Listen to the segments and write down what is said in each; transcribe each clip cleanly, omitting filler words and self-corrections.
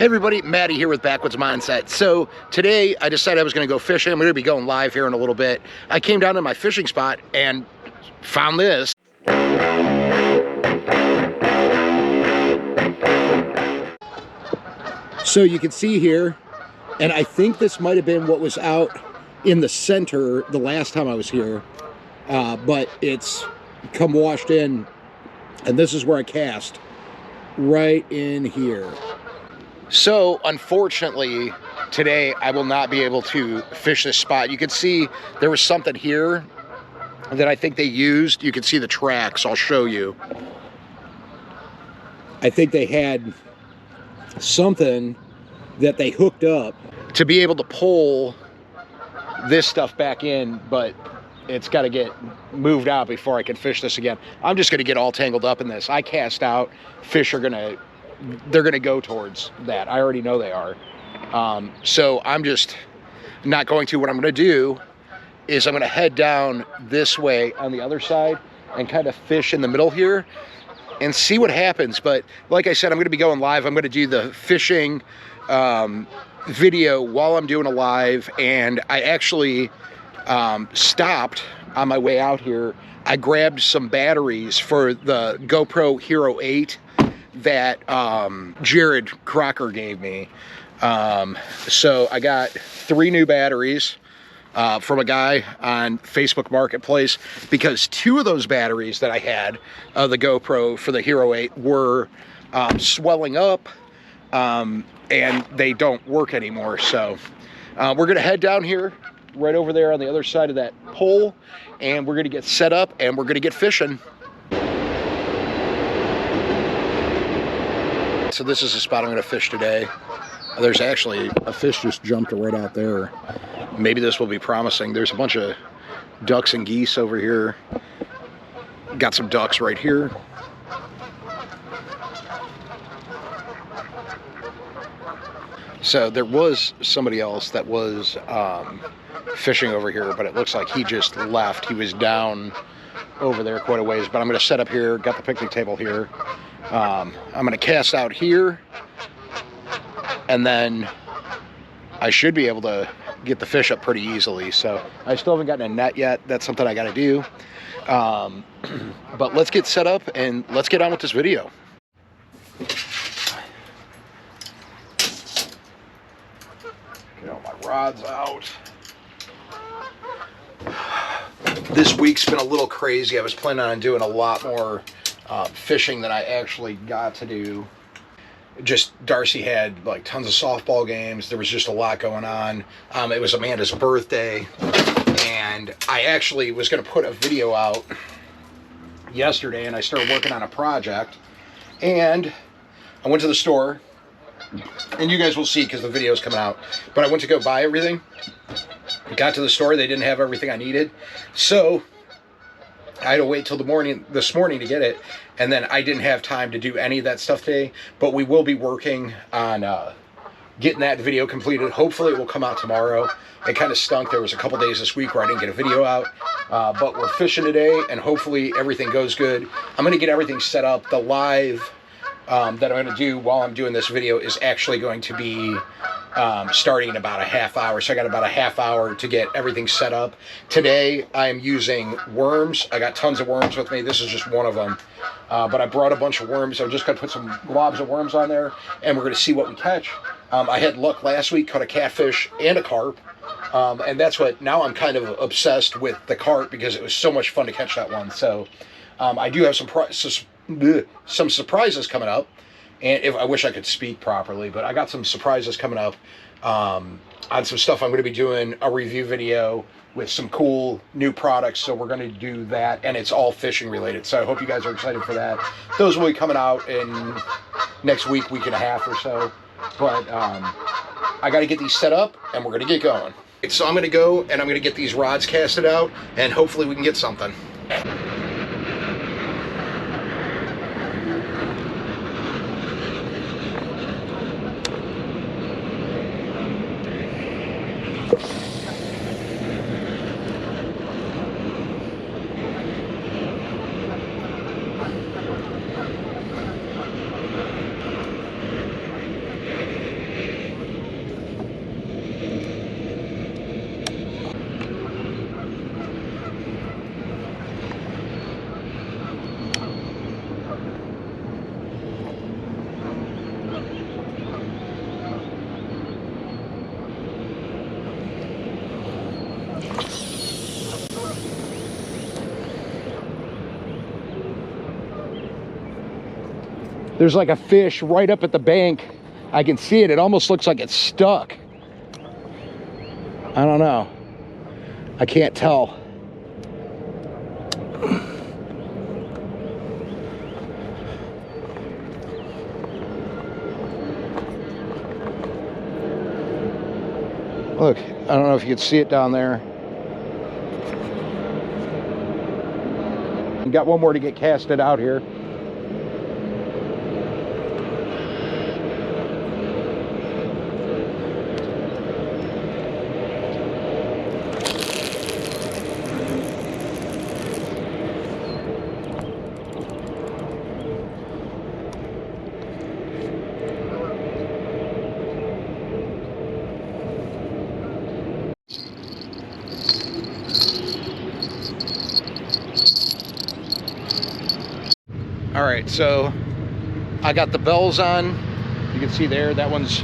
Hey everybody, Matty here with Backwoods Mindset. So today I decided I was going to go fishing. I'm going to be going live here in a little bit. I came down to my fishing spot and found this. So you can see here, and I think this might have been what was out in the center the last time I was here, but it's come washed in, and this is where I cast, right in here. So unfortunately today I will not be able to fish this spot. You can see there was something here that I think they used. You can see the tracks. I'll show you. I think they had something that they hooked up to be able to pull this stuff back in, but it's got to get moved out before I can fish this again. I'm just going to get all tangled up in this. I cast out, fish are they're gonna go towards that. I already know they are. So I'm just not going to. What I'm gonna do is I'm gonna head down this way on the other side and kind of fish in the middle here and see what happens. But like I said, I'm gonna be going live. I'm gonna do the fishing video while I'm doing a live, and I actually stopped on my way out here. I grabbed some batteries for the GoPro Hero 8 that Jared Crocker gave me. So I got 3 new batteries from a guy on Facebook Marketplace, because 2 of those batteries that I had, the GoPro for the Hero 8, were swelling up and they don't work anymore. So we're gonna head down here right over there on the other side of that pole, and we're gonna get set up and we're gonna get fishing. So this is the spot I'm going to fish today. There's actually a fish just jumped right out there. Maybe this will be promising. There's a bunch of ducks and geese over here. Got some ducks right here. So there was somebody else that was fishing over here, but it looks like he just left. He was down over there quite a ways, but I'm going to set up here. Got the picnic table here. I'm going to cast out here, and then I should be able to get the fish up pretty easily. So I still haven't gotten a net yet. That's something I got to do. But let's get set up and let's get on with this video. Get all my rods out. This week's been a little crazy. I was planning on doing a lot more fishing than I actually got to do. Just Darcy had like tons of softball games. There was just a lot going on. It was Amanda's birthday, and I actually was going to put a video out yesterday, and I started working on a project, and I went to the store, and you guys will see because the video is coming out, but I went to go buy everything. Got to the store, they didn't have everything I needed, so I had to wait till this morning to get it, and then I didn't have time to do any of that stuff today, but we will be working on getting that video completed. Hopefully it will come out tomorrow. It kind of stunk. There was a couple days this week where I didn't get a video out, but we're fishing today, and hopefully everything goes good. I'm going to get everything set up. The live that I'm going to do while I'm doing this video is actually going to be starting in about a half hour. So I got about a half hour to get everything set up. Today I am using worms. I got tons of worms with me. This is just one of them. But I brought a bunch of worms. So I'm just going to put some globs of worms on there, and we're going to see what we catch. I had luck last week, caught a catfish and a carp. And that's what, now I'm kind of obsessed with the carp because it was so much fun to catch that one. So I do have some surprises coming up. And if I wish I could speak properly, but I got some surprises coming up on some stuff. I'm going to be doing a review video with some cool new products, so we're going to do that, and it's all fishing related. So I hope you guys are excited for that. Those will be coming out in next week and a half or so. But I got to get these set up, and we're going to get going. So I'm going to go, and I'm going to get these rods casted out, and hopefully we can get something. There's like a fish right up at the bank. I can see it. It almost looks like it's stuck. I don't know. I can't tell. Look, I don't know if you can see it down there. Got one more to get casted out here. All right, so I got the bells on. You can see there, that one's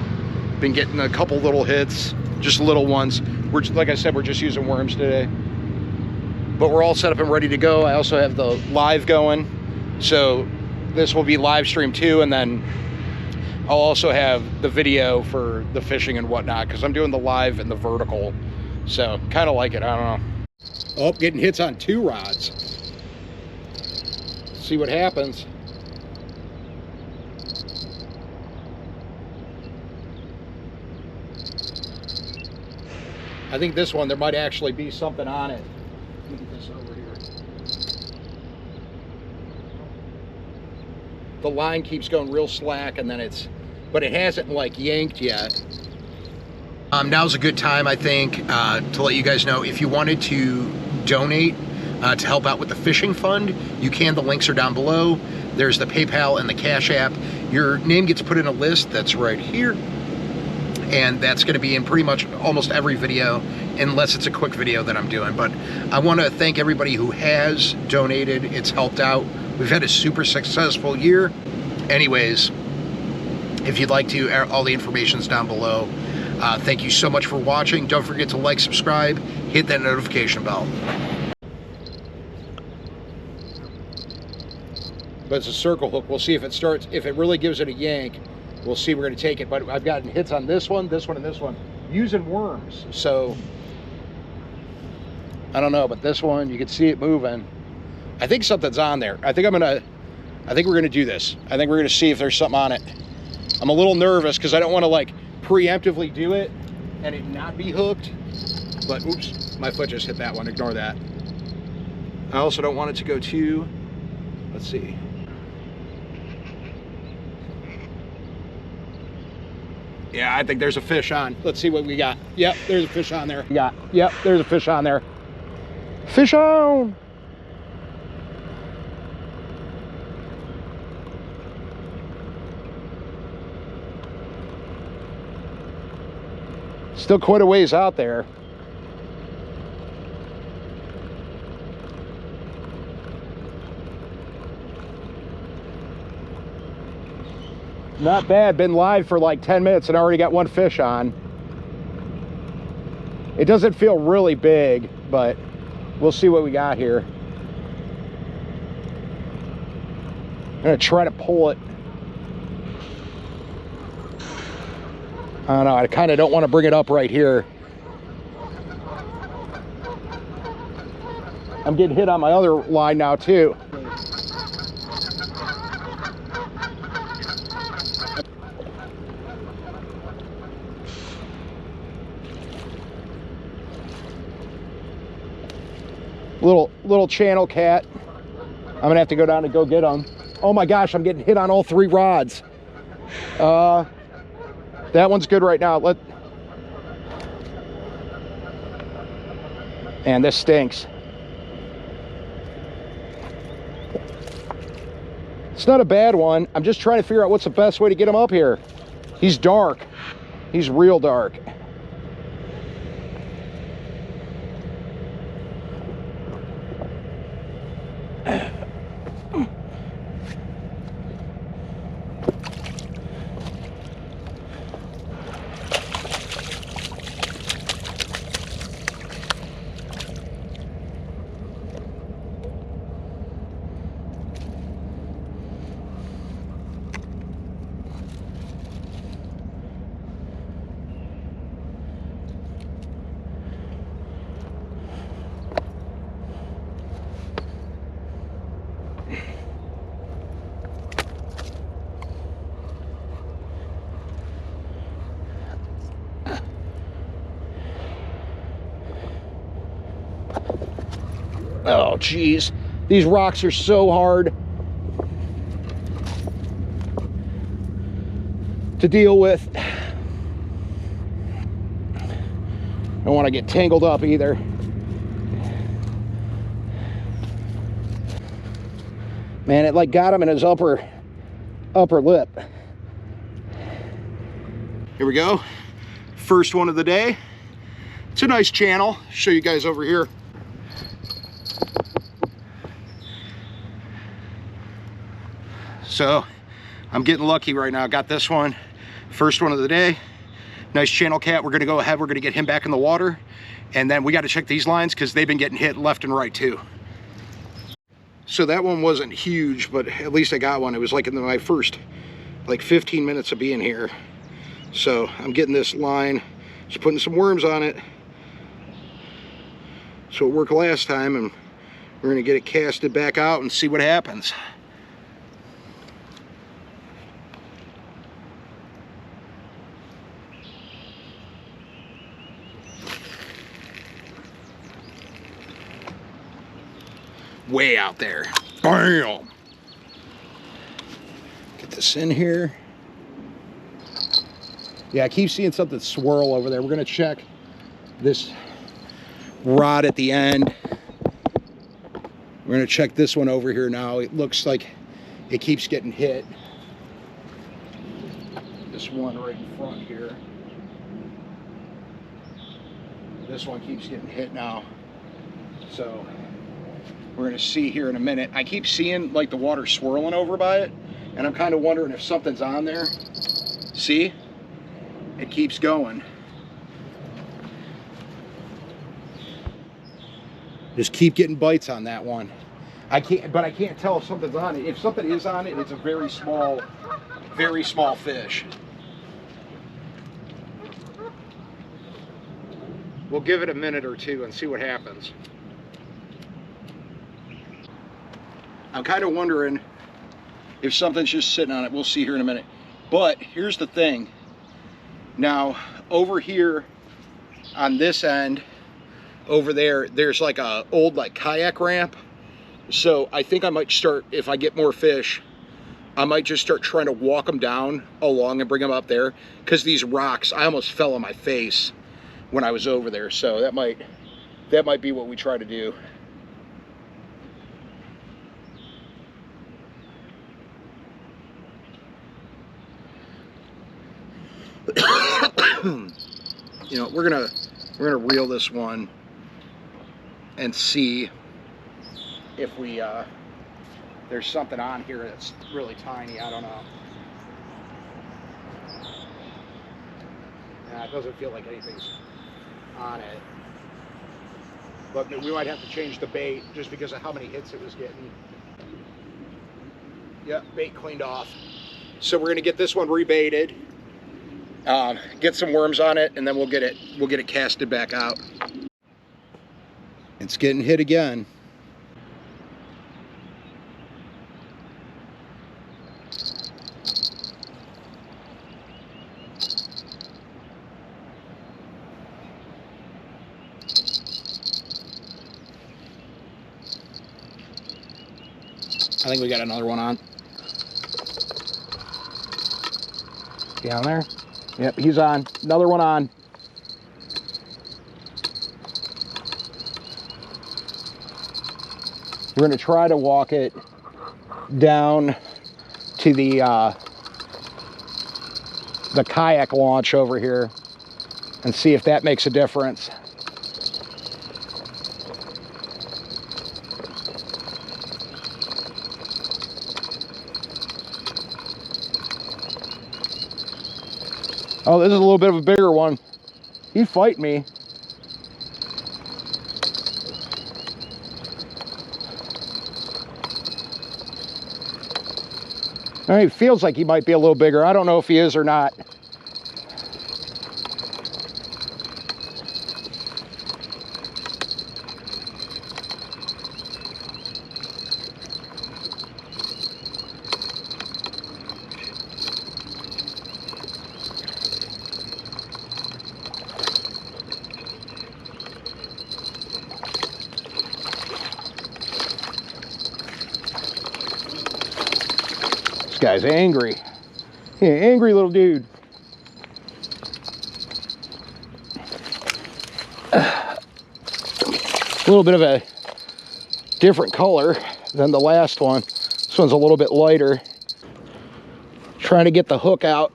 been getting a couple little hits, just little ones. We're, like I said, we're just using worms today. But we're all set up and ready to go. I also have the live going. So this will be live stream too, and then I'll also have the video for the fishing and whatnot, because I'm doing the live and the vertical. So kind of like it, I don't know. Oh, getting hits on 2 rods. See what happens. I think this one, there might actually be something on it. Let me get this over here. The line keeps going real slack, and then but it hasn't like yanked yet. Now's a good time, I think, to let you guys know, if you wanted to donate to help out with the fishing fund, you can. The links are down below. There's the PayPal and the Cash App. Your name gets put in a list that's right here, and that's going to be in pretty much almost every video, unless it's a quick video that I'm doing. But I want to thank everybody who has donated. It's helped out. We've had a super successful year. Anyways, if you'd like to, all the information's down below. Thank you so much for watching. Don't forget to like, subscribe, hit that notification bell. But it's a circle hook. We'll see if it starts, if it really gives it a yank, we'll see. We're going to take it. But I've gotten hits on this one, and this one, using worms. So I don't know, but this one, you can see it moving. I think something's on there. I think we're going to do this. I think we're going to see if there's something on it. I'm a little nervous because I don't want to like preemptively do it and it not be hooked. But oops, my foot just hit that one. Ignore that. I also don't want it to go too, let's see. Yeah, I think there's a fish on. Let's see what we got. Yep, there's a fish on there. Yep, there's a fish on there. Fish on! Still quite a ways out there. Not bad. Been live for like 10 minutes and already got one fish on. It doesn't feel really big, but we'll see what we got here. I'm gonna try to pull it. I don't know, I kind of don't want to bring it up right here. I'm getting hit on my other line now too. Little channel cat. I'm gonna have to go down and go get them. Oh my gosh, I'm getting hit on all 3 rods. That one's good right now. And this stinks. It's not a bad one. I'm just trying to figure out what's the best way to get him up here. He's dark. He's real dark. Oh, geez. These rocks are so hard to deal with. I don't want to get tangled up either. Man, it like got him in his upper lip. Here we go. First one of the day. It's a nice channel. Show you guys over here. So I'm getting lucky right now. Got this one. First one of the day. Nice channel cat. We're gonna go ahead. We're gonna get him back in the water. And then we got to check these lines because they've been getting hit left and right too. So that one wasn't huge, but at least I got one. It was like in my first like 15 minutes of being here. So I'm getting this line, just putting some worms on it. So it worked last time, and we're gonna get it casted back out and see what happens. Way out there. Bam! Get this in here. Yeah, I keep seeing something swirl over there. We're gonna check this rod at the end. We're gonna check this one over here now. It looks like it keeps getting hit. This one right in front here. This one keeps getting hit now. So we're gonna see here in a minute. I keep seeing like the water swirling over by it, and I'm kind of wondering if something's on there. See? It keeps going. Just keep getting bites on that one. I can't tell if something's on it. If something is on it, it's a very small fish. We'll give it a minute or two and see what happens. I'm kind of wondering if something's just sitting on it. We'll see here in a minute. But here's the thing. Now, over here on this end, over there, there's like a old like kayak ramp. So I think I might start, if I get more fish, I might just start trying to walk them down along and bring them up there. Because these rocks, I almost fell on my face when I was over there. So that might be what we try to do. You know, we're gonna reel this one and see if we there's something on here that's really tiny. I don't know. Nah, it doesn't feel like anything's on it, but we might have to change the bait just because of how many hits it was getting. Yep, bait cleaned off. So we're gonna get this one rebaited. Get some worms on it, and then we'll get it casted back out. It's getting hit again. I think we got another one on. Down there? Yep, he's on. Another one on. We're going to try to walk it down to the kayak launch over here and see if that makes a difference. Oh, this is a little bit of a bigger one. He fight me. I mean, it feels like he might be a little bigger. I don't know if he is or not. guy's angry. Yeah, angry little dude. A little bit of a different color than the last one. This one's a little bit lighter. Trying to get the hook out.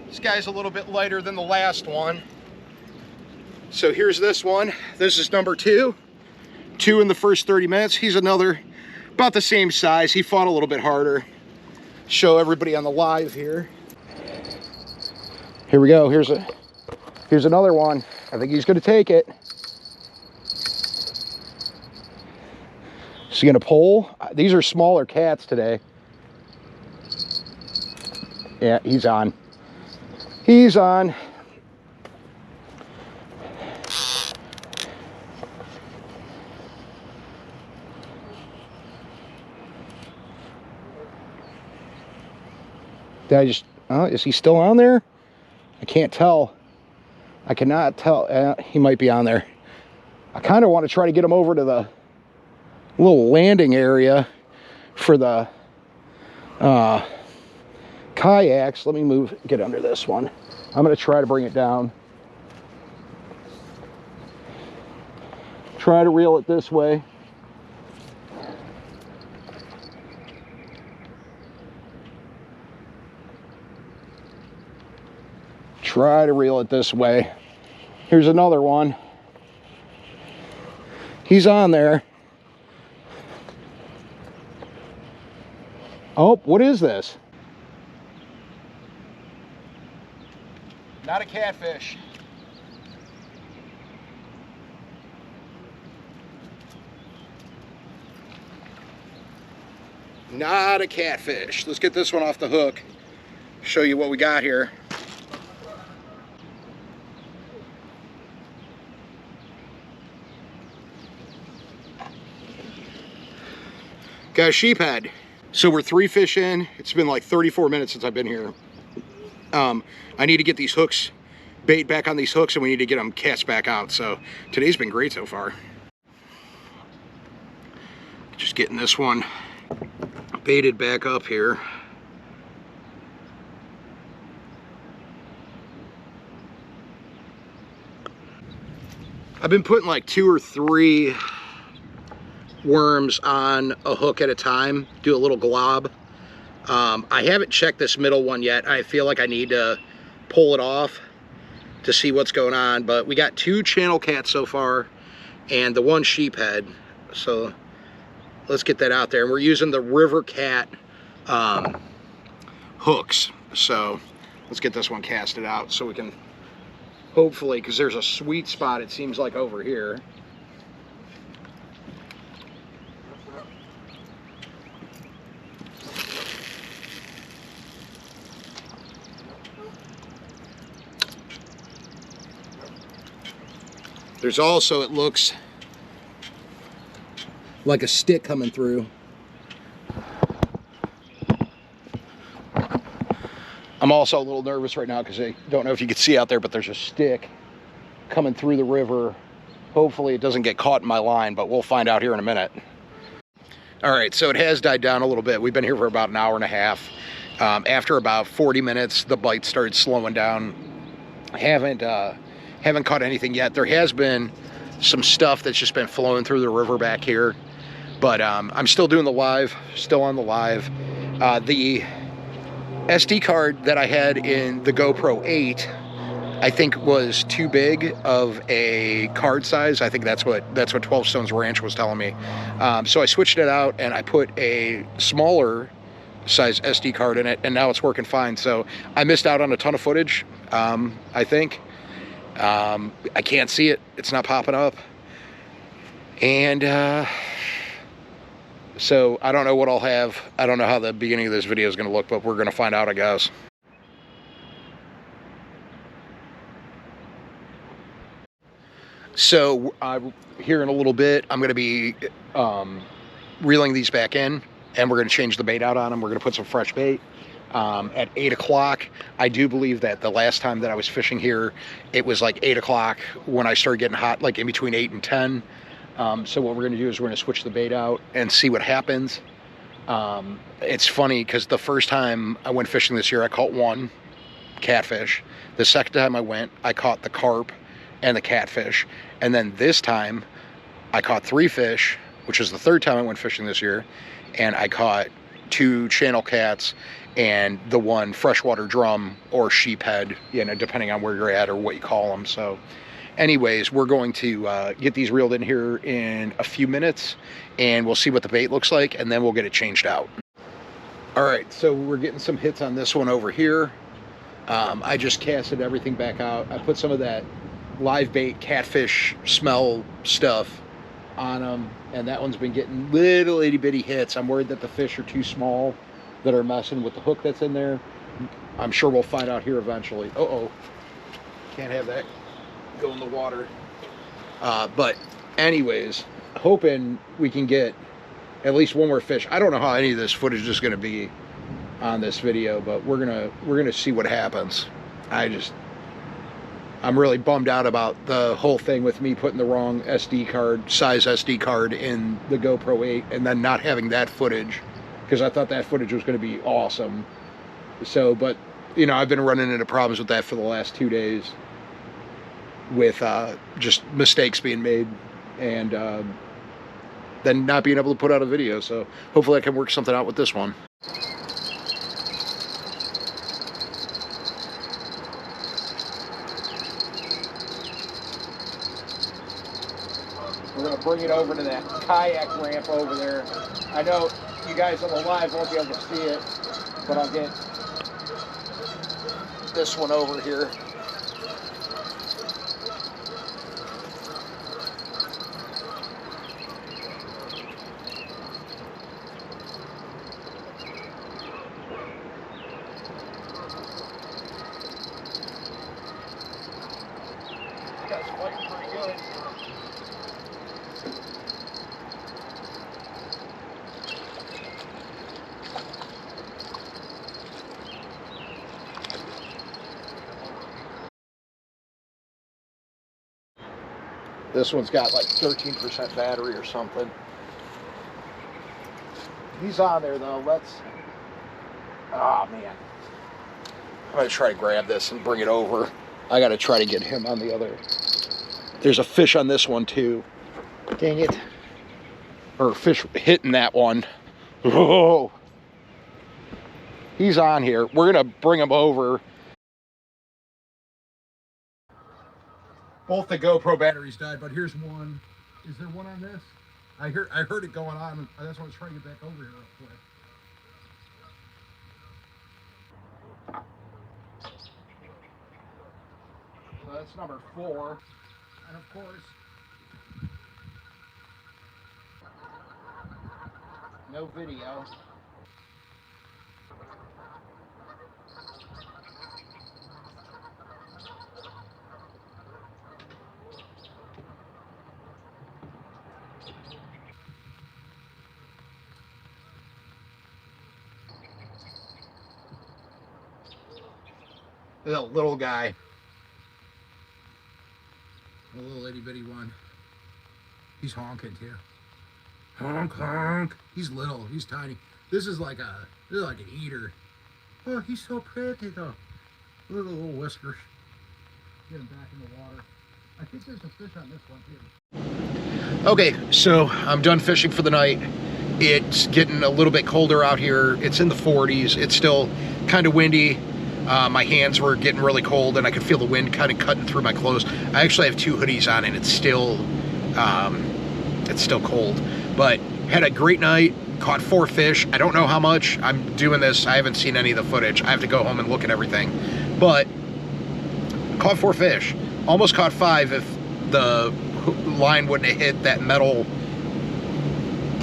This guy's a little bit lighter than the last one. So here's this one. This is number 2. 2 in the first 30 minutes. He's another, about the same size. He fought a little bit harder. Show everybody on the live here. Here we go. Here's another one. I think he's going to take it. Is he going to pull? These are smaller cats today. Yeah, he's on. He's on. Did I just, is he still on there? I can't tell. I cannot tell. He might be on there. I kind of want to try to get him over to the little landing area for the kayaks. Let me get under this one. I'm going to try to bring it down. Try to reel it this way. Try to reel it this way. Here's another one. He's on there. Oh, what is this? Not a catfish. Not a catfish. Let's get this one off the hook. Show you what we got here. Got a sheephead. So we're 3 fish in. It's been like 34 minutes since I've been here. I need to get these hooks, bait back on these hooks, and we need to get them cast back out. So today's been great so far. Just getting this one baited back up here. I've been putting like 2 or 3 worms on a hook at a time, do a little glob. I haven't checked this middle one yet. I feel like I need to pull it off to see what's going on, but we got 2 channel cats so far and the 1 sheephead. So let's get that out there. And we're using the river cat hooks. So let's get this one casted out so we can hopefully, because there's a sweet spot it seems like over here. There's also, it looks like a stick coming through. I'm also a little nervous right now because I don't know if you can see out there, but there's a stick coming through the river. Hopefully it doesn't get caught in my line, but we'll find out here in a minute. All right, so it has died down a little bit. We've been here for about an hour and a half. After about 40 minutes, the bite started slowing down. I haven't caught anything yet. There has been some stuff that's just been flowing through the river back here, but I'm still doing the live, still on the live. The SD card that I had in the GoPro 8, I think was too big of a card size. I think that's what 12 Stones Ranch was telling me. So I switched it out and I put a smaller size SD card in it, and now it's working fine. So I missed out on a ton of footage, I think. I can't see it. It's not popping up. And so I don't know what I'll have. I don't know how the beginning of this video is going to look, but we're going to find out, I guess. So here in a little bit, I'm going to be reeling these back in, and we're going to change the bait out on them. We're going to put some fresh bait. At 8 o'clock. I do believe that the last time that I was fishing here, it was like 8 o'clock when I started getting hot, like in between 8 and 10. So what we're going to do is we're going to switch the bait out and see what happens. It's funny because the first time I went fishing this year, I caught one catfish. The second time I went, I caught the carp and the catfish. And then this time, I caught 3 fish, which is the third time I went fishing this year. And I caught 2 channel cats and the 1 freshwater drum or sheephead, you know, depending on where you're at or what you call them. So anyways, we're going to get these reeled in here in a few minutes, and we'll see what the bait looks like, and then we'll get it changed out. All right, so we're getting some hits on this one over here. I just casted everything back out. I put some of that live bait catfish smell stuff on them, and that one's been getting little itty bitty hits. I'm worried that the fish are too small that are messing with the hook that's in there. I'm sure we'll find out here eventually. Uh-oh, can't have that go in the water. But anyways, hoping we can get at least one more fish. I don't know how any of this footage is going to be on this video, but we're gonna see what happens. I'm really bummed out about the whole thing with me putting the wrong SD card, size SD card in the GoPro 8 and then not having that footage, because I thought that footage was going to be awesome. So, but you know, I've been running into problems with that for the last 2 days with just mistakes being made and then not being able to put out a video. So hopefully I can work something out with this one. We're going to bring it over to that kayak ramp over there. I know you guys on the live won't be able to see it, but I'll get this one over here. That's fighting pretty good. This one's got like 13% battery or something. He's on there though. Let's. Oh man. I'm gonna try to grab this and bring it over. I gotta try to get him on the other. There's a fish on this one too. Dang it. Or fish hitting that one. Oh. He's on here. We're gonna bring him over. Both the GoPro batteries died, but here's one. Is there one on this? I heard it going on. That's why I was trying to get back over here real quick. So that's number 4. And of course, no video. That little guy. A little itty bitty one. He's honking too. Honk honk. He's little. He's tiny. This is like an eater. Oh, he's so pretty though. Look at the little whiskers. Get him back in the water. I think there's a fish on this one too. Okay, so I'm done fishing for the night. It's getting a little bit colder out here. It's in the 40s. It's still kind of windy. My hands were getting really cold and I could feel the wind kind of cutting through my clothes. I actually have 2 hoodies on and it's still cold, but had a great night. Caught 4 fish. I don't know how much. I'm doing this. I haven't seen any of the footage. I have to go home and look at everything, but caught 4 fish. Almost caught 5 if the line wouldn't have hit that metal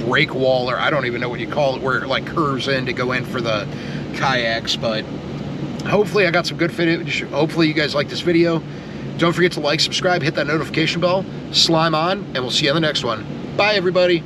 break wall, or I don't even know what you call it, where it like curves in to go in for the kayaks. But hopefully I got some good footage. Hopefully you guys like this video. Don't forget to like, subscribe, hit that notification bell, slime on, and we'll see you on the next one. Bye everybody.